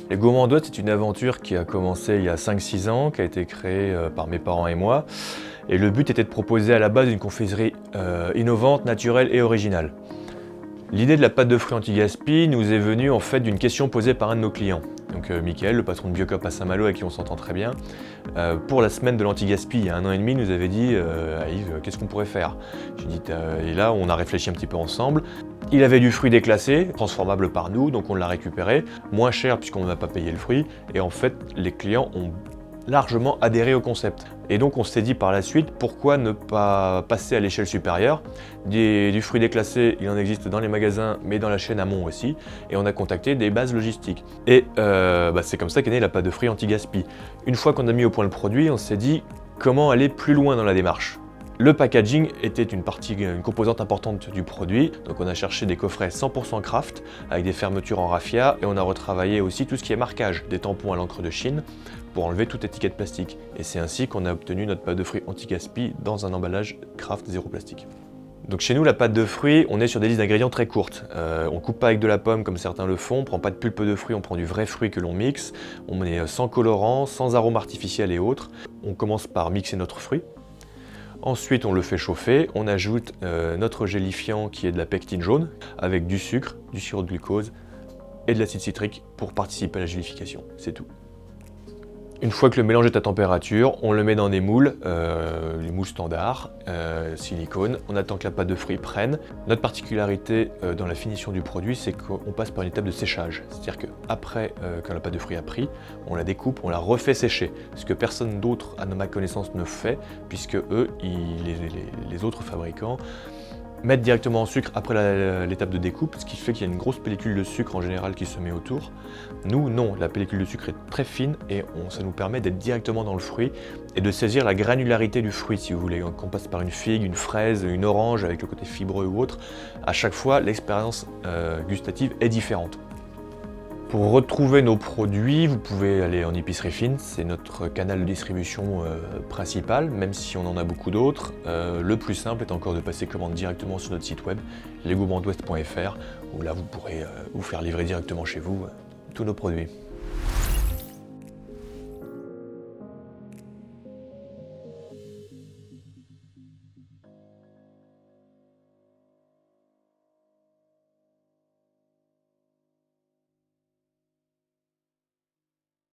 Les Gourmands d'Ouest, c'est une aventure qui a commencé il y a 5-6 ans, qui a été créée par mes parents et moi. Et le but était de proposer à la base une confiserie innovante, naturelle et originale. L'idée de la pâte de fruits anti-gaspi nous est venue en fait d'une question posée par un de nos clients. Donc Mickaël, le patron de Biocop à Saint-Malo, avec qui on s'entend très bien, pour la semaine de l'anti-gaspi, il y a 1 an et demi, nous avait dit Yves, qu'est-ce qu'on pourrait faire? J'ai dit, et là, on a réfléchi un petit peu ensemble. Il avait du fruit déclassé, transformable par nous, donc on l'a récupéré, moins cher puisqu'on n'a pas payé le fruit, et en fait, les clients ont largement adhéré au concept. Et donc on s'est dit par la suite, pourquoi ne pas passer à l'échelle supérieure? Du fruit déclassé, il en existe dans les magasins, mais dans la chaîne amont aussi, et on a contacté des bases logistiques. Et c'est comme ça qu'est née la pâte de fruits anti-gaspi. Une fois qu'on a mis au point le produit, on s'est dit comment aller plus loin dans la démarche. Le packaging était une composante importante du produit, donc on a cherché des coffrets 100% craft avec des fermetures en raffia et on a retravaillé aussi tout ce qui est marquage, des tampons à l'encre de Chine pour enlever toute étiquette plastique. Et c'est ainsi qu'on a obtenu notre pâte de fruits anti-gaspi dans un emballage craft zéro plastique. Donc chez nous, la pâte de fruits, on est sur des listes d'ingrédients très courtes. On coupe pas avec de la pomme comme certains le font, on prend pas de pulpe de fruits, on prend du vrai fruit que l'on mixe. On est sans colorant, sans arômes artificiels et autres. On commence par mixer notre fruit. Ensuite, on le fait chauffer, on ajoute notre gélifiant qui est de la pectine jaune avec du sucre, du sirop de glucose et de l'acide citrique pour participer à la gélification, c'est tout. Une fois que le mélange est à température, on le met dans des moules, les moules standards, silicone. On attend que la pâte de fruits prenne. Notre particularité dans la finition du produit, c'est qu'on passe par une étape de séchage. C'est-à-dire qu'après, quand la pâte de fruits a pris, on la découpe, on la refait sécher. Ce que personne d'autre, à ma connaissance, ne fait, puisque eux, les autres fabricants, mettre directement en sucre après l'étape de découpe, ce qui fait qu'il y a une grosse pellicule de sucre en général qui se met autour. Nous, non, la pellicule de sucre est très fine et ça nous permet d'être directement dans le fruit et de saisir la granularité du fruit, si vous voulez. Qu'on passe par une figue, une fraise, une orange avec le côté fibreux ou autre, à chaque fois, l'expérience gustative est différente. Pour retrouver nos produits, vous pouvez aller en épicerie fine, c'est notre canal de distribution principal, même si on en a beaucoup d'autres. Le plus simple est encore de passer commande directement sur notre site web, lesgourmandsdouest.fr, où là vous pourrez vous faire livrer directement chez vous tous nos produits.